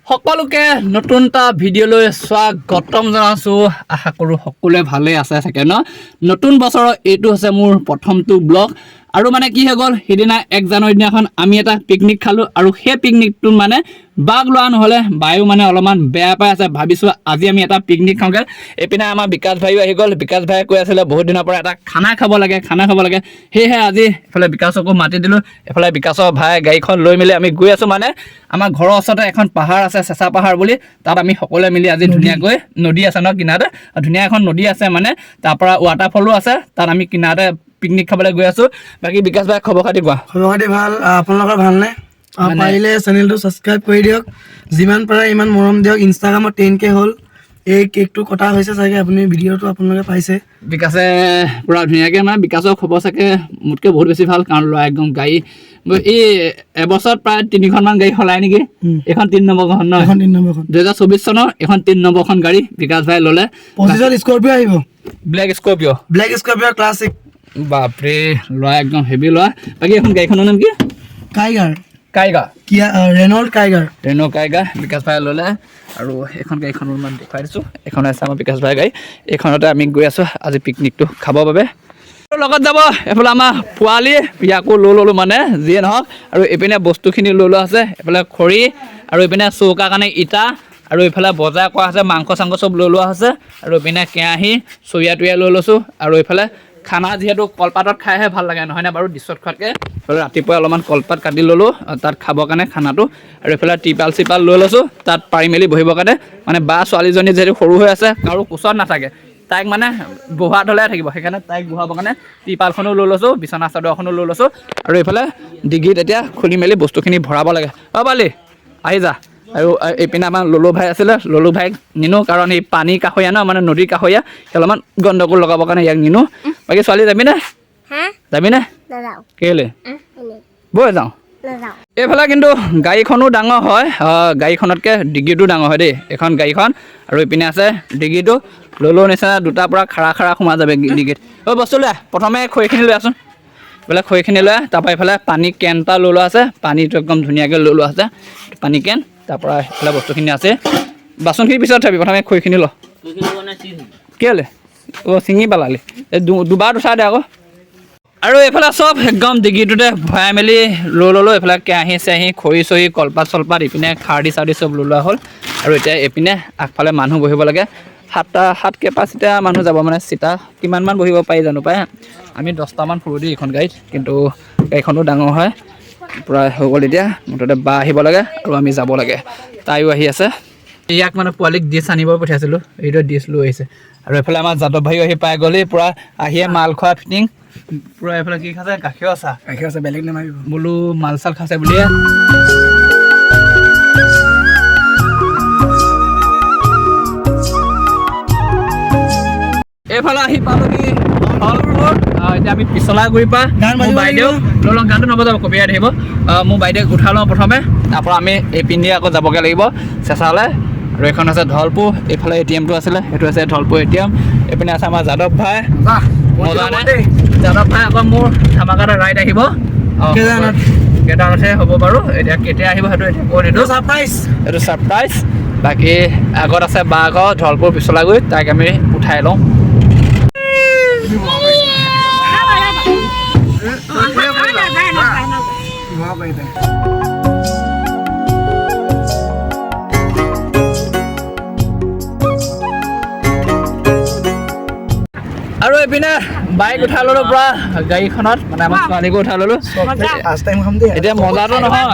সকলোকে নতুন এটা ভিডিঅ'লৈ স্বাগতম জনাইছোঁ। আশা কৰোঁ সকলোৱে ভালেই আছে চাগে ন। নতুন বছৰৰ এইটো হৈছে মোৰ প্ৰথমটো ব্লগ আৰু মানে কি হৈ গ'ল, সেইদিনা 1 জানুৱাৰী দিনাখন আমি এটা পিকনিক খালোঁ আৰু সেই পিকনিকটোত মানে বাঘ লোৱা নহ'লে বায়ু মানে অলপমান বেয়া পাই আছে। ভাবিছোঁ আজি আমি এটা পিকনিক খাওঁগৈ। এইপিনে আমাৰ বিকাশ ভাইও আহি গ'ল। বিকাশ ভাই কৈ আছিলে বহুত দিনৰ পৰা এটা খানা খাব লাগে। সেয়েহে আজি এফালে বিকাশকো মাতি দিলোঁ। এফালে বিকাশৰ ভাই গাড়ীখন লৈ মেলি আমি গৈ আছোঁ। মানে আমাৰ ঘৰৰ ওচৰতে এখন পাহাৰ আছে, চেঁচা পাহাৰ বুলি। তাত আমি সকলোৱে মিলি আজি ধুনীয়াকৈ নদী আছে ন কিনাৰতে, ধুনীয়া এখন নদী আছে মানে, তাৰপৰা ৱাটাৰফলো আছে। তাত আমি কিনাৰতে পিকনিক খাবলৈ গৈ আছোঁ। বাকী বিকাশ ভাই খবৰ খাতি কোৱা। খবৰ খাতি ভাল। আপোনালোকৰ ভালনে? পাৰিলে চেনেলটো ছাবস্ক্ৰাইব কৰি দিয়ক, যিমান পাৰে ইমান মৰম দিয়ক। ইনষ্টাগ্ৰামত 10K হ'ল। এই কেকটো কটা হৈছে চাগে, আপুনি ভিডিঅ'টো আপোনালোকে পাইছে। বিকাশে পূৰা ধুনীয়াকৈ মানে বিকাশৰ খবৰ চাগে মোতকৈ বহুত বেছি ভাল, কাৰণ ল'ৰা একদম গাড়ী এই এবছৰত প্ৰায় 3খনমান গাড়ী সলায় নেকি। এইখন 3 নম্বৰখন ন, 2024 চনৰ এইখন 3 নম্বৰখন গাড়ী বিকাশ ভাই ল'লে। 25ত স্কৰপিঅ' আহিব, ব্লেক স্কৰপিঅ' ক্লাছিক। বাপৰে, ল'ৰা একদম হেভি ল'ৰা। বাকী এখন গাড়ীখনৰ নাম কি? কাইগাৰ কিয়া ৰেনল্ড কাইগাৰ বিকাশ ভাই ল'লে। আৰু এইখন গাড়ীখন অলপমান দেখুৱাই দিছোঁ। এইখন আছে আমাৰ বিকাশ ভাই গাড়ী। এইখনতে আমি গৈ আছোঁ আজি পিকনিকটো খাবৰ বাবে। লগত যাব এইফালে আমাৰ পোৱালি, ইয়াকো লৈ ল'লোঁ মানে যিয়ে নহওক। আৰু এইপিনে বস্তুখিনি লৈ লোৱা আছে, এইফালে খৰি আৰু এইপিনে চৌকাৰ কাৰণে ইটা, আৰু এইফালে বজাৰ কৰা আছে, মাংস চাংস চব লৈ লোৱা হৈছে। আৰু এইপিনে কেৰাহী চৰিয়া তৰিয়া লৈ লৈছোঁ। আৰু এইফালে খানা যিহেতু কলপাতত খাইহে ভাল লাগে নহয়নে বাৰু, ডিছত খোৱাতকৈ। ৰাতিপুৱা অলপমান কলপাত কাটি ল'লোঁ তাত খাবৰ কাৰণে খানাটো। আৰু এইফালে টিপাল চিপাল লৈ লৈছোঁ তাত পাৰি মেলি বহিবৰ কাৰণে। মানে বা ছোৱালীজনী যিহেতু সৰু হৈ আছে, কাৰো কোচত নাথাকে, তাইক মানে বহোৱা থ'লে থাকিব, সেইকাৰণে তাইক বহাবৰ কাৰণে টিপালখনো লৈ লৈছোঁ, বিচনা চাদৰখনো লৈ লৈছোঁ। আৰু এইফালে ডিগিত এতিয়া খুলি মেলি বস্তুখিনি ভৰাব লাগে। পালি আহি যা। আৰু এইপিনে আমাৰ ললু ভাই আছিলে, ললু ভাইক নিনো কাৰণ এই পানী কাষৰীয়া ন, মানে নদীৰ কাষৰীয়া, অলপমান গণ্ডগোল লগাবৰ কাৰণে ইয়াক নিনো। বাকী ছোৱালী যাবিনে? কেলে বৈ যাওঁ। এইফালে কিন্তু গাড়ীখনো ডাঙৰ হয়, গাড়ীখনতকৈ ডিগিটো ডাঙৰ হয় দেই এইখন গাড়ীখন। আৰু এইপিনে আছে ডিগিটো, ললুৰ নিচিনা দুটাৰ পৰা খাৰা সোমাই যাবে ডিগিত। বস্তু লৈ প্ৰথমে খৰিখিনি লৈ আছোন। এইফালে খৰিখিনি লৈ তাৰপৰা এইফালে পানী কেন এটা লৈ লোৱা আছে, পানীটো একদম ধুনীয়াকৈ লৈ লোৱা আছে, পানী কেন। তাৰপৰা এইফালে বস্তুখিনি আছে, বাচনখিনি পিছত থাবি, প্ৰথমে খৰিখিনি ল। কেলে ছিঙি পেলালি, এই দুবাৰ উঠাই দে আকৌ। আৰু এইফালে চব একদম ডিগিটোতে ভৰাই মেলি লৈ ল'লোঁ। এইফালে কেৰাহী চেৰাহী খৰি চৰি কলপাত চলপাত, ইপিনে খাৰদি চাৰদি চব লৈ লোৱা হ'ল। আৰু এতিয়া এইপিনে আগফালে মানুহ বহিব লাগে, 7 কেপাচিটিৰ মানুহ যাব। মানে চিটা কিমানমান বহিব পাৰি জানো পায়। আমি 10টামান ফুৰোঁ দেই এইখন গাড়ীত, কিন্তু গাড়ীখনো ডাঙৰ হয়। পূৰা হৈ গ'ল এতিয়া, মুঠতে বা আহিব লাগে আৰু আমি যাব লাগে। তাইও আহি আছে। ইয়াক মানে পোৱালীক ডিছ আনিব পঠিয়াইছিলোঁ, এইটো ডিছ লৈ আহিছে। আৰু এইফালে আমাৰ যাদৱ ভাইও আহি পাই গ'লেই, পূৰা আহিয়ে মাল খোৱা ফিটিং পূৰা। এইফালে কি খাইছে, গাখীৰ চাহ, বেলেগ নামাৰিব বোলো মাল চাল খাইছে বুলিয়ে। এইফালে আহি পালোহি হলপুৰ। এতিয়া আমি পিছলাগুৰিৰ পৰা মোৰ বাইদেউ লৈ লওঁ, গানটো নবজাব কবিয়াই থাকিব। মোৰ বাইদেউক উঠাই লওঁ প্ৰথমে, তাৰপৰা আমি এইপিনে আকৌ যাবগৈ লাগিব চেঁচালৈ। আৰু এইখন আছে ধলপুৰ, এইফালে ATMটো আছিলে, সেইটো আছে ধলপুৰ ATM। এইপিনে আছে আমাৰ যাদৱ ভাই, মজা নাই যাদৱ ভাই। আকৌ মোৰ ধামাকাটা ৰাইড আহিব কেদাৰনাথে হ'ব বাৰু। এতিয়া কেতিয়া আহিব সেইটো এতিয়া কৈ নিদিওঁ, এইটো ছাৰপ্ৰাইজ। বাকী আগত আছে বা আকৌ ধলপুৰ পিছলাগুৰিত, তাইক আমি উঠাই লওঁ। আৰু এইপিনে বাইক উঠাই ল'লোঁ পূৰা গাড়ীখনত, মানে আমাৰ ছোৱালীকো উঠাই ল'লোঁ। এতিয়া মজাটো নহয়,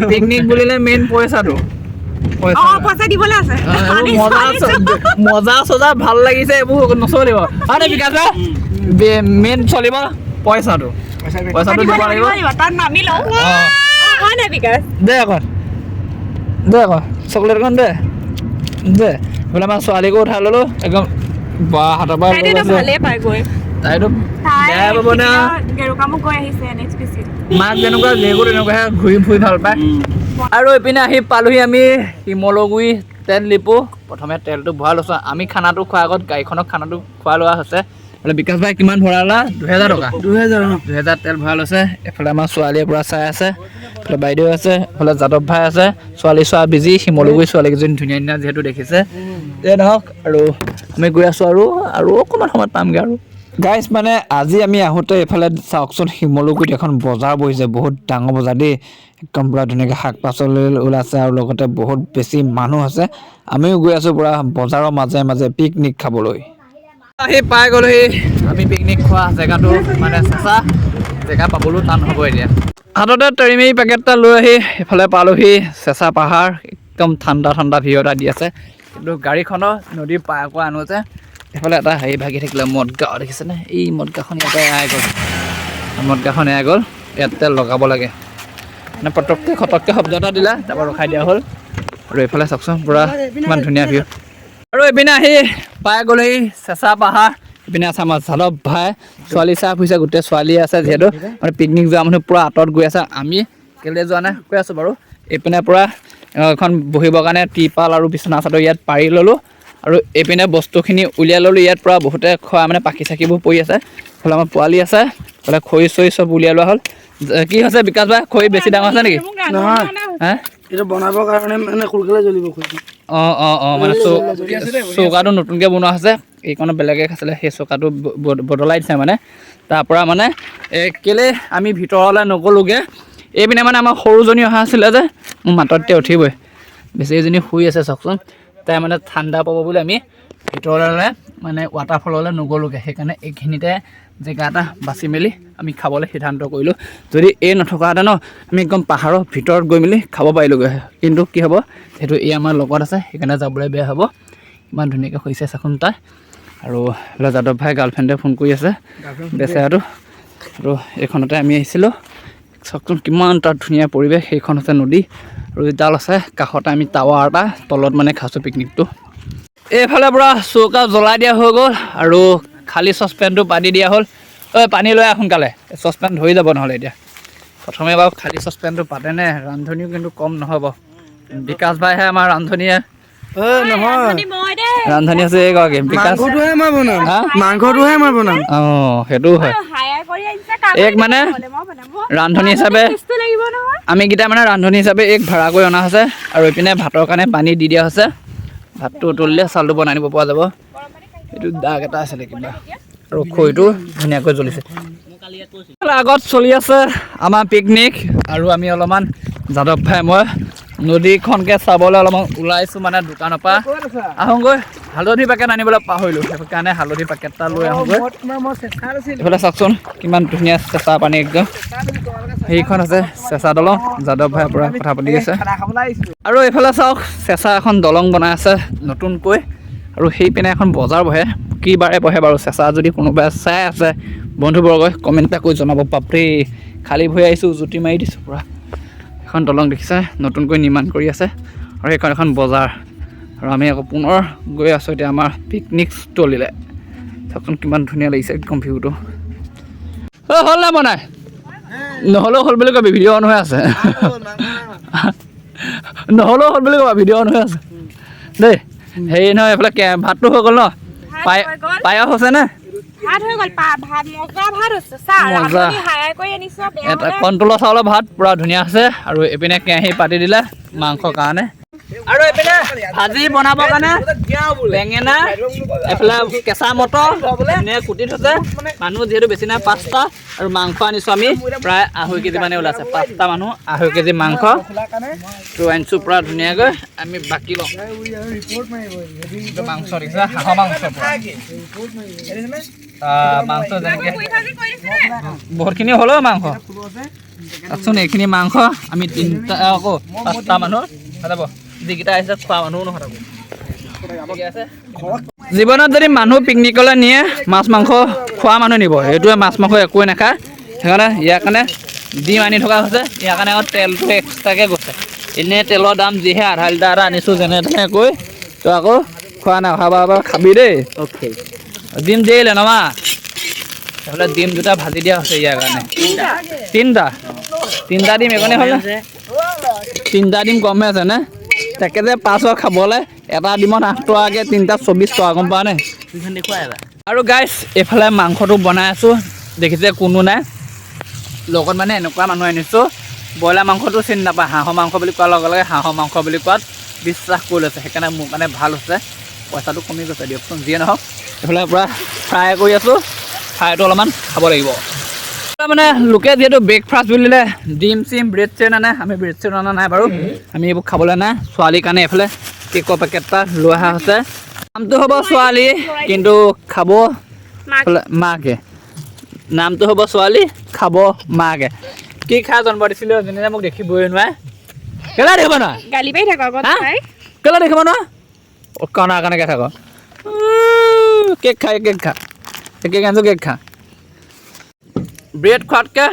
পিকনিক বুলিলে মেইন পইচাটো। মজা চজা ভাল লাগিছে এইবোৰ নচলিব। বিকাশ মেইন চলিব পইচাটো দিব লাগিব। দে আকৌ চকলেট এখন দে। বোলে আমাৰ ছোৱালীকো উঠাই ল'লোঁ একদম বা হাতৰ পৰা। তাইতো বেয়া পাব না, মাক যেনেকুৱা জীয়েকো তেনেকুৱাহে ঘূৰি ফুৰি ভাল পায়। আৰু এইপিনে আহি পালোহি আমি শিমলুগুৰি তেল ডিপু। প্ৰথমে তেলটো ভৰাই লৈছোঁ। আমি খানাটো খোৱাৰ আগত গাড়ীখনক খানাটো খুৱাই লোৱা হৈছে। বোলে বিকাশ ভাই কিমান ভৰালা 2000 টকা 2000 তেল ভৰাই লৈছে এফালে আমাৰ ছোৱালীয়ে পূৰা চাই আছে এফালে বাইদেউ আছে এফালে যাদৱ ভাই আছে ছোৱালী চোৱা বিজি শিমলুগুৰি ছোৱালীকেইজনী ধুনীয়া ধুনীয়া যিহেতু দেখিছে এই নহওক আৰু আমি গৈ আছোঁ আৰু অকণমান সময়ত পামগৈ আৰু গাইজ মানে আজি আমি আহোঁতে এইফালে চাওকচোন শিমলুগুৰিত এখন বজাৰ বহিছে বহুত ডাঙৰ বজাৰ দেই একদম পূৰা ধুনীয়াকৈ শাক পাচলি ওলাইছে আৰু লগতে বহুত বেছি মানুহ আছে আমিও গৈ আছোঁ পূৰা বজাৰৰ মাজে মাজে পিকনিক খাবলৈ আহি পাই গ'লোহি আমি পিকনিক খোৱা জেগাটো মানে চেঁচা জেগা পাবলৈও টান হ'ব এতিয়া হাততে তেৰিমেৰি পেকেট এটা লৈ আহি এইফালে পালোহি চেঁচা পাহাৰ একদম ঠাণ্ডা ঠাণ্ডা ভিউ এটা দি আছে কিন্তু গাড়ীখনৰ নদীৰ পাৰ পৰা আনোতে এইফালে এটা হেৰি ভাগি থাকিলে মদগাঁও দেখিছেনে এই মদগাঁওখন ইয়াতে এৰাই গ'ল মদগাঁওখন এৰাই গ'ল ইয়াতে লগাব লাগে মানে পটককৈ খটককৈ শব্দ এটা দিলে তাৰপৰা ৰখাই দিয়া হ'ল আৰু এইফালে চাওকচোন পূৰা ইমান ধুনীয়া ভিউ আৰু এইপিনে আহি পাই গ'লেহি চেঁচা পাহাৰ এইপিনে আছে আমাৰ যাদৱ ভাই ছোৱালী চাহ ফুৰিছে গোটেই ছোৱালী আছে যিহেতু মানে পিকনিক যোৱা মানুহ পূৰা আঁতৰত গৈ আছে আমি কেলৈ যোৱা নাই কৈ আছোঁ বাৰু এইপিনে পূৰা এখন বহিবৰ কাৰণে ত্ৰিপাল আৰু বিচনা চাদৰ ইয়াত পাৰি ল'লোঁ আৰু এইপিনে বস্তুখিনি উলিয়াই ল'লোঁ ইয়াত পূৰা বহুতে খোৱা মানে পাখি চাকিবোৰ পৰি আছে এইফালে আমাৰ পোৱালি আছে এইফালে খৰি চৰি চব উলিয়াই লোৱা হ'ল কি হৈছে বিকাশ ভাই খৰি বেছি ডাঙৰ আছে নেকি নহয় হা এইটো বনাবৰ কাৰণে মানে সোনকালে জ্বলিব খুজি অঁ মানে চৌকাটো নতুনকৈ বনোৱা হৈছে এইকণত বেলেগে খাইছিলে সেই চৌকাটো বদলাই দিছে মানে তাৰপৰা মানে কেলৈ আমি ভিতৰলৈ নগ'লোগৈ এইপিনে মানে আমাৰ সৰুজনী অহা আছিলে যে মোৰ মাততে উঠিবই বেছিজনী শুই আছে চাওকচোন তাই মানে ঠাণ্ডা পাব বুলি আমি ভিতৰলৈ মানে ৱাটাৰফললৈ নগ'লোগৈ সেইকাৰণে এইখিনিতে জেগা এটা বাছি মেলি আমি খাবলৈ সিদ্ধান্ত কৰিলোঁ যদি এই নথকাহেঁতেন ন আমি একদম পাহাৰৰ ভিতৰত গৈ মেলি খাব পাৰিলোঁগৈ কিন্তু কি হ'ব সেইটো এই আমাৰ লগত আছে সেইকাৰণে যাবলৈ বেয়া হ'ব ইমান ধুনীয়াকৈ হৈছে চাচোন তাই আৰু এইফালে যাদৱ ভাই গাৰ্লফ্ৰেণ্ডে ফোন কৰি আছে বেচেৰাটো আৰু এইখনতে আমি আহিছিলোঁ চাওকচোন কিমান তাত ধুনীয়া পৰিৱেশ সেইখন হৈছে নদী আৰু ডাল আছে কাষতে আমি টাৱাৰ এটা তলত মানে খাইছোঁ পিকনিকটো এইফালে পূৰা চৌকা জ্বলাই দিয়া হৈ গ'ল আৰু খালী চচপেনটো পাতি দিয়া হ'ল পানী লৈ আহ সোনকালে চচপেন ধৰি যাব নহ'লে এতিয়া প্ৰথমে বাৰু খালী চচপেনটো পাতেনে ৰান্ধনিও কিন্তু কম নহ'ব বিকাশ ভাইহে আমাৰ ৰান্ধনীয়ে নহয় ৰান্ধনী আছে এইগৰাকী বিকাশ মাংসটোহে মই বনাম অঁ সেইটোও হয় এক মানে ৰান্ধনী হিচাপে আমিকেইটা মানে ৰান্ধনী হিচাপে এক ভাড়া কৰি অনা হৈছে আৰু এইপিনে ভাতৰ কাৰণে পানী দি দিয়া হৈছে ভাতটো উতলিলে চাউলটো বনাই দিব পৰা যাব এইটো দাগ এটা আছিলে কিবা আৰু খৰিটো ধুনীয়াকৈ জ্বলিছে আগত চলি আছে আমাৰ পিকনিক আৰু আমি অলপমান যাদৱ ভাই মই নদীখনকে চাবলৈ অলপমান ওলাইছোঁ মানে দোকানৰ পৰা আহোঁগৈ হালধি পেকেট আনিবলৈ পাহৰিলোঁ সেইকাৰণে হালধি পেকেট এটা লৈ আহোঁগৈ এইফালে চাওকচোন কিমান ধুনীয়া চেঁচা পানী একদম সেইখন আছে চেঁচা দলং যাদৱ ভাইৰ পৰা কথা পাতি আছে আৰু এইফালে চাওক চেঁচা এখন দলং বনাই আছে নতুনকৈ আৰু সেইপিনে এখন বজাৰ বহে কি বাৰে বহে বাৰু চেঁচা যদি কোনোবাই চাই আছে বন্ধুবৰ্গই কমেণ্ট এটা কৰি জনাব বাপৰে খালী ভৰি আহিছোঁ জুতি মাৰি দিছোঁ পূৰা এখন দলং দেখিছে নতুনকৈ নিৰ্মাণ কৰি আছে আৰু সেইখন এখন বজাৰ আৰু আমি আকৌ পুনৰ গৈ আছোঁ এতিয়া আমাৰ পিকনিক স্থলীলৈ চাওকচোন কিমান ধুনীয়া লাগিছে একদম ভিউটো হ'ল নাই বনাই নহ'লেও হ'ল বুলি কবি ভিডিঅ' অন হৈ আছে নহ'লেও হ'ল বুলি ক'বা ভিডিঅ' অন হৈ আছে দেই হেৰি নহয় এইফালে ভাতটো হৈ গ'ল ন পায়স হৈছেনে এটা কণ্ট্ৰলৰ চাউলৰ ভাত পূৰা ধুনীয়া আছে আৰু এইপিনে কেৰাহী পাতি দিলে মাংসৰ কাৰণে আৰু এইপিনে ভাজি বনাবৰ কাৰণে বেঙেনা এইফালে কেঁচা মটৰ ধুনীয়া কুটি থৈছে মানুহ যিহেতু বেছি নাই 5টা আৰু মাংস আনিছোঁ আমি প্ৰায় 2.5 কেজি মানে ওলাইছে 5টা মানুহ 2.5 কেজি মাংস তো আনিছোঁ পূৰা ধুনীয়াকৈ আমি বাকী লওঁ মাংস দেখিছা হাঁহৰ মাংস মাংস যেনেকৈ বহুতখিনি হ'লেও মাংস চাওকচোন এইখিনি মাংস আমি 3টা আকৌ 5টা মানুহ হৈ যাব যিকেইটা আহিছে খোৱা মানুহো নহয় জীৱনত যদি মানুহ পিকনিকলৈ নিয়ে মাছ মাংস খোৱা মানুহ নিব সেইটোৱে মাছ মাংস একোৱে নাখায় সেইকাৰণে ইয়াৰ কাৰণে ডিম আনি থকা হৈছে ইয়াৰ কাৰণে আকৌ তেলটো এক্সট্ৰাকৈ গৈছে এনেই তেলৰ দাম যিহে আধা লিটাৰ এটা আনিছোঁ যেনে তেনেকৈ তো আকৌ খোৱা নাখাবা খাবি দেই অ'কে ডিম দিলে নমা সেইফালে ডিম 2টা ভাজি দিয়া হৈছে ইয়াৰ কাৰণে 3টা ডিম এইকণে হ'লে 3টা ডিম কমহে আছে নে তাকে যে 5 খাবলৈ এটা ডিমত 8 টকাকৈ 3টা 24 টকা গম পোৱা নে আৰু গাইছ এইফালে মাংসটো বনাই আছোঁ দেখিছে কোনো নাই লগত মানে এনেকুৱা মানুহ আনিছোঁ ব্ৰইলাৰ মাংসটো চিনি নাপায় হাঁহৰ মাংস বুলি কোৱাৰ লগে লগে হাঁহৰ মাংস বুলি কোৱাত বিশ্বাস কৰি লৈছে সেইকাৰণে মোৰ মানে ভাল হৈছে পইচাটো কমি গৈছে দিয়কচোন যিয়ে নহওক এইফালে পূৰা ফ্ৰাই কৰি আছোঁ ফ্ৰাইটো অলপমান খাব লাগিব মানে লোকে যিহেতু ব্ৰেকফাষ্ট বুলিলে ডিম চিম ব্ৰেড চেড আনে আমি ব্ৰেড চেড অনা নাই বাৰু আমি এইবোৰ খাবলৈ নাই ছোৱালীৰ কাৰণে এইফালে কেকৰ পেকেট এটা লৈ অহা হৈছে নামটো হ'ব ছোৱালী কিন্তু খাব মাকে নামটো হ'ব ছোৱালী খাব মাকে কি খাই জন্ম দিছিলোঁ যেনে মোক দেখিবই নোৱাৰে কেলা দেখিব নহয় গালি পাই থাক কেলা দেখিব নহয় কণা কেনেকৈ থাক কেক খা কেক খা কেক আনিছোঁ কেক খা ব্ৰেড খোৱাতকৈ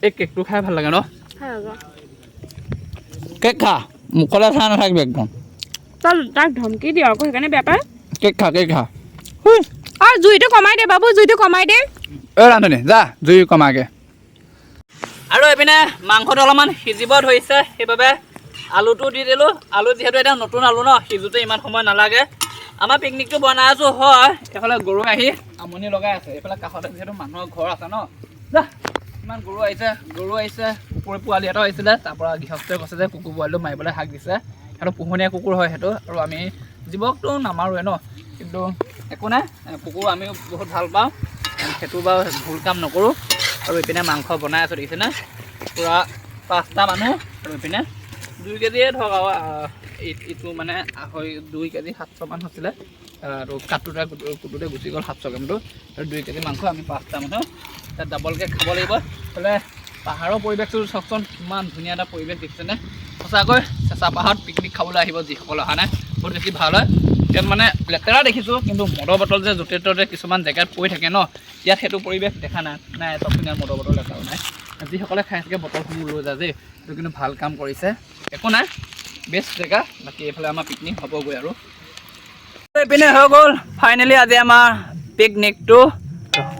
এই কেকটো খাই ভাল লাগে ন কেক খা মুখলৈ চাই নাথাকিবি একদম তই তাক ধমকি দিয় আকৌ সেইকাৰণে বেয়া পায় কেক খা আৰু জুইটো কমাই দে বাবু জুইটো কমাই দে ৰান্ধনি যা জুই কমাকে আৰু এইপিনে মাংসটো অলপমান সিজিব ধৰিছে সেইবাবে আলুটো দি দিলোঁ আলু যিহেতু এতিয়া নতুন আলু ন সিজোতে ইমান সময় নালাগে আমাৰ পিকনিকটো বনাই আছোঁ হয় এইফালে গৰু আহি আমনি লগাই আছে এইফালে কাষতে যিহেতু মানুহৰ ঘৰ আছে ন যা ইমান গৰু আহিছে কুকুৰ পোৱালি এটা আহিছিলে তাৰপৰা গৃহস্থই কৈছে যে কুকুৰ পোৱালিটো মাৰিবলৈ হাক দিছে সেইটো পোহনীয়া কুকুৰ হয় সেইটো আৰু আমি জীৱকটো নামাৰোৱে ন কিন্তু একো নাই কুকুৰ আমিও বহুত ভাল পাওঁ সেইটো বাৰু ভুল কাম নকৰোঁ আৰু এইপিনে মাংস বনাই আছোঁ দেখিছেনে পূৰা 5টা মানুহ আৰু এইপিনে 2 কেজিয়ে ধৰক আৰু ইটো মানে 2 কেজি 700 মান হৈছিলে আৰু কুটোতে গুচি গ'ল 700 গ্ৰামটো আৰু 2 কেজি মাংস আমি 5টা মানুহ তাত ডাবলকৈ খাব লাগিব এইফালে পাহাৰৰ পৰিৱেশটো চাওকচোন ইমান ধুনীয়া এটা পৰিৱেশ দেখিছেনে সঁচাকৈ চেঁচা পাহাৰত পিকনিক খাবলৈ আহিব যিসকল অহা নাই বহুত বেছি ভাল হয় ইয়াত মানে লেতেৰা দেখিছোঁ কিন্তু মদৰ বটল যে য'তে ত'তে কিছুমান জেগাত পৰি থাকে ন ইয়াত সেইটো পৰিৱেশ দেখা নাই চব ধুনীয়া মদৰ বটল দেখাও নাই যিসকলে খাই থাকে বটলসমূহ লৈ যায় যে সেইটো কিন্তু ভাল কাম কৰিছে একো নাই বেষ্ট জেগা বাকী এইফালে আমাৰ পিকনিক হ'বগৈ আৰু এইপিনে হৈ গ'ল ফাইনেলি আজি আমাৰ পিকনিকটো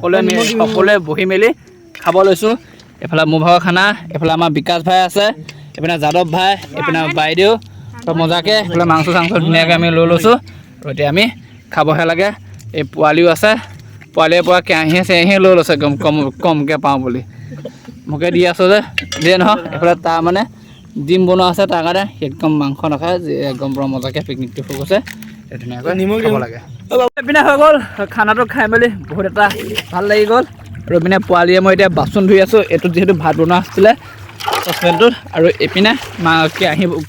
সকলোৱে বহি মেলি খাব লৈছোঁ এইফালে মোৰ ভাগৰ খানা এইফালে আমাৰ বিকাশ ভাই আছে এইপিনে যাদৱ ভাই এইপিনে বাইদেউ চব মজাকৈ এইফালে মাংস চাংস ধুনীয়াকৈ আমি লৈ লৈছোঁ আৰু এতিয়া আমি খাবহে লাগে এই পোৱালিও আছে পোৱালিৰ পৰা কেৰাহীয়ে লৈ লৈছে কমকৈ পাওঁ বুলি মোকে দি আছোঁ যে যিয়ে নহওক এইফালে তাৰ মানে ডিম বনোৱা আছে তাৰ কাৰণে একদম মাংস নাখায় যে একদম পূৰা মজাকৈ পিকনিকটো হৈ গৈছে ধুনীয়াকৈ খাব লাগে এইপিনে হৈ গ'ল খানাটো খাই মেলি বহুত এটা ভাল লাগি গ'ল আৰু এইপিনে পোৱালীয়ে মই এতিয়া বাচন ধুই আছোঁ এইটোত যিহেতু ভাত বনোৱা আছিলে চচপেনটোত আৰু এইপিনে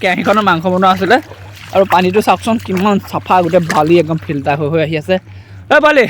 কেৰাহীখনৰ মাংস বনোৱা আছিলে আৰু পানীটো চাওকচোন কিমান চাফা গোটেই বালি একদম ফিল্টাৰ হৈ আহি আছে ঐ পোৱালি